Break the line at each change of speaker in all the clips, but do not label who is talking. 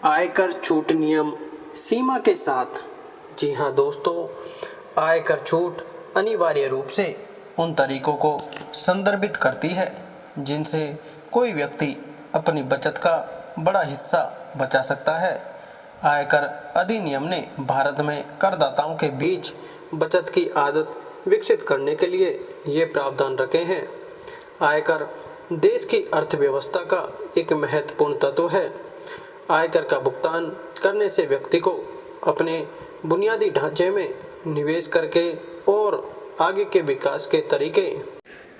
आयकर छूट नियम सीमा के साथ। जी हाँ दोस्तों, आयकर छूट अनिवार्य रूप से उन तरीकों को संदर्भित करती है जिनसे कोई व्यक्ति अपनी बचत का बड़ा हिस्सा बचा सकता है। आयकर अधिनियम ने भारत में करदाताओं के बीच बचत की आदत विकसित करने के लिए ये प्रावधान रखे हैं। आयकर देश की अर्थव्यवस्था का एक महत्वपूर्ण तत्व है। आयकर का भुगतान करने से व्यक्ति को अपने बुनियादी ढांचे में निवेश करके और आगे के विकास के तरीके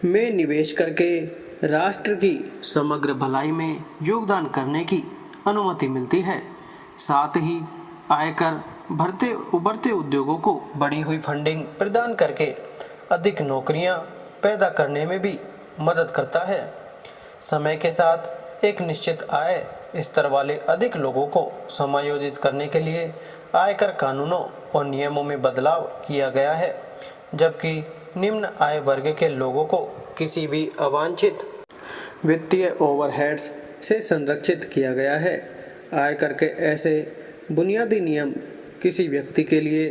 में निवेश करके राष्ट्र की समग्र भलाई में योगदान करने की अनुमति मिलती है। साथ ही आयकर बढ़ते उभरते उद्योगों को बढ़ी हुई फंडिंग प्रदान करके अधिक नौकरियां पैदा करने में भी मदद करता है। समय के साथ एक निश्चित आय स्तर वाले अधिक लोगों को समायोजित करने के लिए आयकर कानूनों और नियमों में बदलाव किया गया है, जबकि निम्न आय वर्ग के लोगों को किसी भी अवांछित वित्तीय ओवरहेड्स से संरक्षित किया गया है। आयकर के ऐसे बुनियादी नियम किसी व्यक्ति के लिए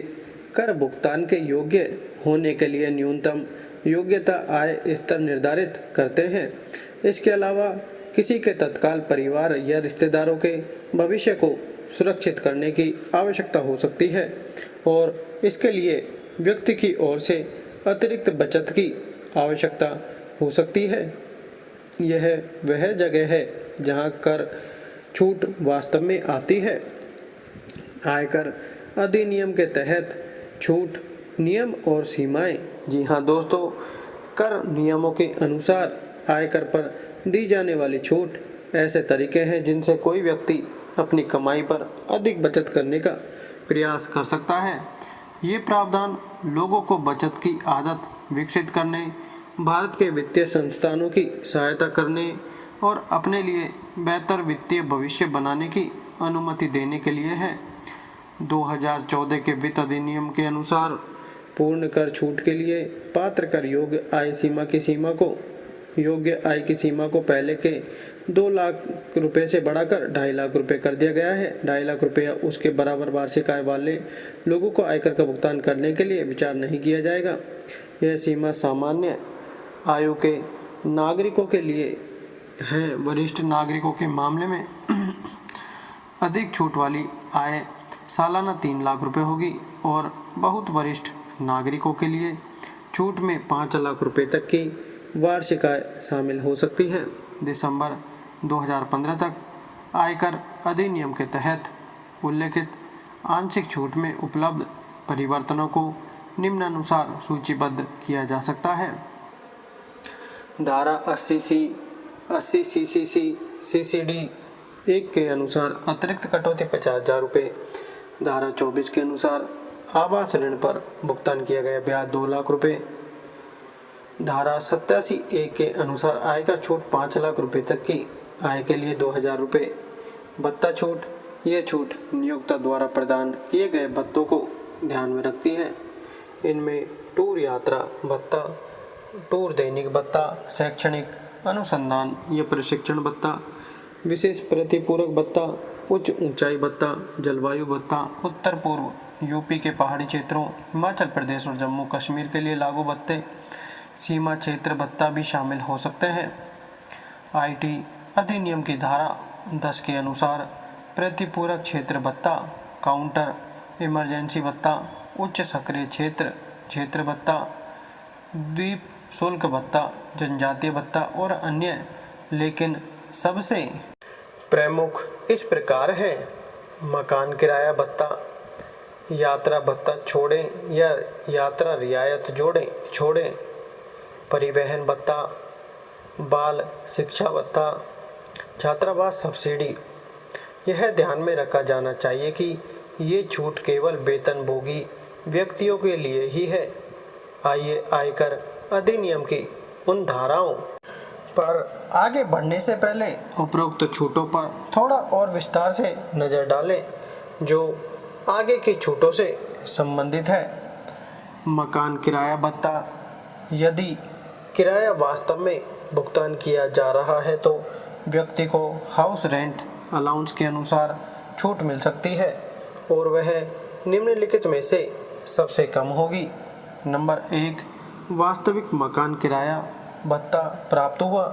कर भुगतान के योग्य होने के लिए न्यूनतम योग्यता आय स्तर निर्धारित करते हैं। इसके अलावा किसी के तत्काल परिवार या रिश्तेदारों के भविष्य को सुरक्षित करने की आवश्यकता हो सकती है और इसके लिए व्यक्ति की ओर से अतिरिक्त बचत की आवश्यकता हो सकती है। यह वह जगह है जहां कर छूट वास्तव में आती है। आयकर अधिनियम के तहत छूट नियम और सीमाएं। जी हाँ दोस्तों, कर नियमों के अनुसार आयकर पर दी जाने वाली छूट ऐसे तरीके हैं जिनसे कोई व्यक्ति अपनी कमाई पर अधिक बचत करने का प्रयास कर सकता है। ये प्रावधान लोगों को बचत की आदत विकसित करने, भारत के वित्तीय संस्थानों की सहायता करने और अपने लिए बेहतर वित्तीय भविष्य बनाने की अनुमति देने के लिए है। 2014 के वित्त अधिनियम के अनुसार पूर्ण कर छूट के लिए पात्र कर योग्य आय की सीमा को पहले के 2 लाख रुपए से बढ़ाकर 2.5 लाख रुपए कर दिया गया है। 2.5 लाख रुपए उसके बराबर वार्षिक आय वाले लोगों को आयकर का भुगतान करने के लिए विचार नहीं किया जाएगा। यह सीमा सामान्य आयु के नागरिकों के लिए है। वरिष्ठ नागरिकों के मामले में अधिक छूट वाली आय सालाना 3 लाख रुपए होगी और बहुत वरिष्ठ नागरिकों के लिए छूट में 5 लाख रुपए तक की वार्षिक आय शामिल हो सकती है। दिसंबर 2015 तक आयकर अधिनियम के तहत उल्लेखित आंशिक छूट में उपलब्ध परिवर्तनों को निम्नानुसार सूचीबद्ध किया जा सकता है। धारा 80 CCC CCD 1 के अनुसार अतिरिक्त कटौती 50,000 रुपये। धारा 24 के अनुसार आवास ऋण पर भुगतान किया गया ब्याज 2 लाख रुपये। धारा 87A के अनुसार आयकर छूट 5 लाख रुपए तक की आय के लिए 2,000 रुपये। भत्ता छूट। ये छूट नियोक्ता द्वारा प्रदान किए गए भत्तों को ध्यान में रखती है। इनमें टूर यात्रा भत्ता, टूर दैनिक भत्ता, शैक्षणिक अनुसंधान या प्रशिक्षण भत्ता, विशेष प्रतिपूरक भत्ता, उच्च ऊंचाई भत्ता, जलवायु भत्ता, उत्तर पूर्व यूपी के पहाड़ी क्षेत्रों, हिमाचल प्रदेश और जम्मू कश्मीर के लिए लागू भत्ते, सीमा क्षेत्र भत्ता भी शामिल हो सकते हैं। आईटी अधिनियम की धारा 10 के अनुसार प्रतिपूरक क्षेत्र भत्ता, काउंटर इमरजेंसी भत्ता, उच्च सक्रिय क्षेत्र भत्ता, द्वीप शुल्क भत्ता, जनजातीय भत्ता और अन्य, लेकिन सबसे प्रमुख इस प्रकार है। मकान किराया भत्ता, यात्रा भत्ता छोड़ें या यात्रा रियायत छोड़ें, परिवहन भत्ता, बाल शिक्षा भत्ता, छात्रावास सब्सिडी। यह ध्यान में रखा जाना चाहिए कि ये छूट केवल वेतनभोगी व्यक्तियों के लिए ही है। आइए आयकर अधिनियम की उन धाराओं पर आगे बढ़ने से पहले उपरोक्त छूटों पर थोड़ा और विस्तार से नज़र डालें जो आगे की छूटों से संबंधित है। मकान किराया भत्ता। यदि किराया वास्तव में भुगतान किया जा रहा है तो व्यक्ति को हाउस रेंट अलाउंस के अनुसार छूट मिल सकती है और वह निम्नलिखित में से सबसे कम होगी। नंबर 1, वास्तविक मकान किराया भत्ता प्राप्त हुआ।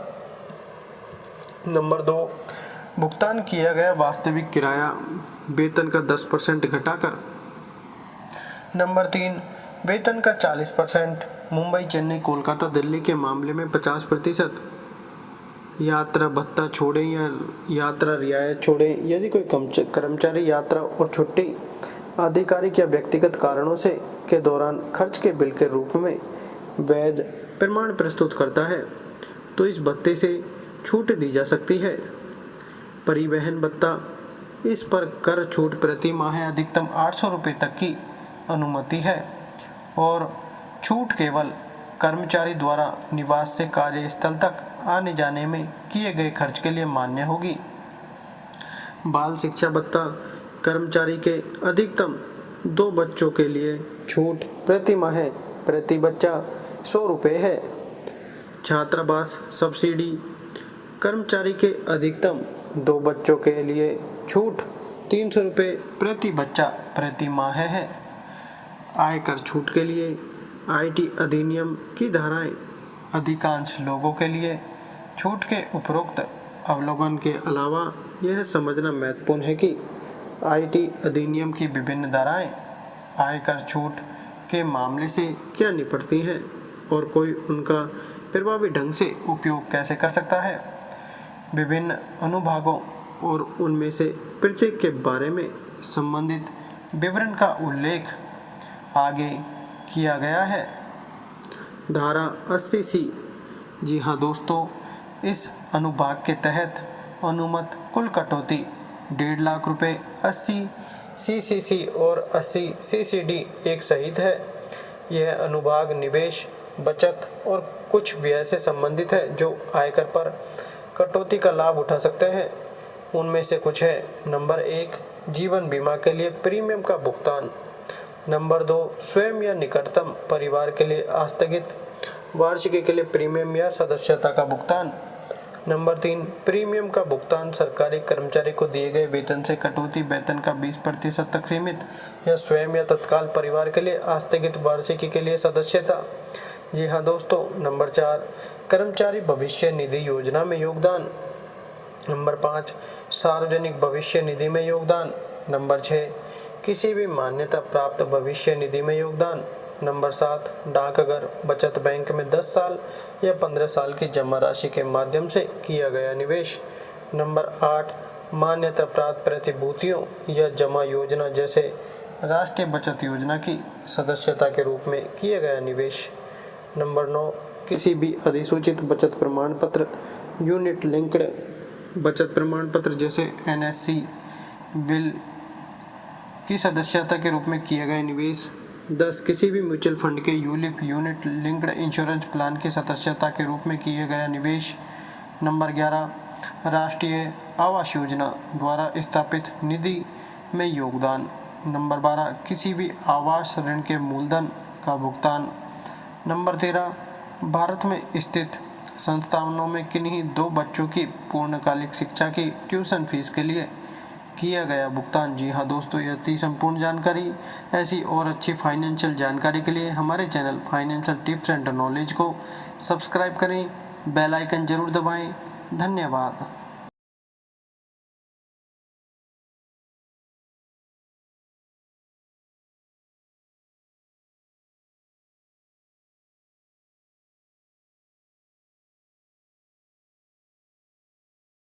नंबर 2, भुगतान किया गया वास्तविक किराया वेतन का 10% घटाकर। नंबर 3, वेतन का 40%, मुंबई, चेन्नई, कोलकाता, दिल्ली के मामले में 50%। यात्रा भत्ता छोड़ें या यात्रा रियायत छोड़ें यदि कोई कर्मचारी यात्रा और छुट्टी आधिकारिक या व्यक्तिगत कारणों से के दौरान खर्च के बिल के रूप में वैध प्रमाण प्रस्तुत करता है तो इस भत्ते से छूट दी जा सकती है। परिवहन भत्ता, इस पर कर छूट प्रति माह अधिकतम 800 रुपये तक की अनुमति है और छूट केवल कर्मचारी द्वारा निवास से कार्यस्थल तक आने जाने में किए गए खर्च के लिए मान्य होगी। बाल शिक्षा भत्ता, कर्मचारी के अधिकतम 2 बच्चों के लिए छूट प्रति माह प्रति बच्चा 100 रुपये है। छात्रावास सब्सिडी, कर्मचारी के अधिकतम 2 बच्चों के लिए छूट 300 रुपये प्रति बच्चा प्रति माह है। आयकर छूट के लिए आईटी अधिनियम की धाराएं अधिकांश लोगों के लिए छूट के उपरोक्त अवलोकन के अलावा यह समझना महत्वपूर्ण है कि आईटी अधिनियम की विभिन्न धाराएं आयकर छूट के मामले से क्या निपटती हैं और कोई उनका प्रभावी ढंग से उपयोग कैसे कर सकता है। विभिन्न अनुभागों और उनमें से प्रत्येक के बारे में संबंधित विवरण का उल्लेख आगे किया गया है। धारा 80C, जी हाँ दोस्तों, इस अनुभाग के तहत अनुमत कुल कटौती 1.5 लाख रुपये 80 CCC और 80 CCD एक सहित है। यह अनुभाग निवेश, बचत और कुछ व्यय से संबंधित है जो आयकर पर कटौती का लाभ उठा सकते हैं। उनमें से कुछ है। नंबर 1, जीवन बीमा के लिए प्रीमियम का भुगतान। नंबर 2, स्वयं या निकटतम परिवार के लिए आस्थगित वार्षिकी के लिए प्रीमियम या सदस्यता का भुगतान। नंबर 3, प्रीमियम का भुगतान सरकारी कर्मचारी को दिए गए वेतन से कटौती, वेतन का 20% तक सीमित, या स्वयं या तत्काल परिवार के लिए आस्थगित वार्षिकी के लिए सदस्यता। जी हाँ दोस्तों। नंबर 4, कर्मचारी भविष्य निधि योजना में योगदान। नंबर 5, सार्वजनिक भविष्य निधि में योगदान। नंबर 6, किसी भी मान्यता प्राप्त भविष्य निधि में योगदान। नंबर 7, डाकघर बचत बैंक में 10 साल या 15 साल की जमा राशि के माध्यम से किया गया निवेश। नंबर 8, मान्यता प्राप्त प्रतिभूतियों या जमा योजना जैसे राष्ट्रीय बचत योजना की सदस्यता के रूप में किया गया निवेश। नंबर 9, किसी भी अधिसूचित बचत प्रमाण पत्र, यूनिट लिंक्ड बचत प्रमाण पत्र जैसे NSC विल की सदस्यता के रूप में किया गया निवेश। 10, किसी भी म्यूचुअल फंड के ULIP unit linked insurance plan की सदस्यता के रूप में किया गया निवेश। नंबर 11, राष्ट्रीय आवास योजना द्वारा स्थापित निधि में योगदान। नंबर 12, किसी भी आवास ऋण के मूलधन का भुगतान। नंबर 13, भारत में स्थित संस्थानों में किन्हीं 2 बच्चों की पूर्णकालिक शिक्षा की ट्यूशन फीस के लिए किया गया भुगतान। जी हाँ दोस्तों, यह थी संपूर्ण जानकारी। ऐसी और अच्छी फाइनेंशियल जानकारी के लिए हमारे channel financial tips and knowledge को सब्सक्राइब करें, बेल आइकन जरूर दबाएं। धन्यवाद।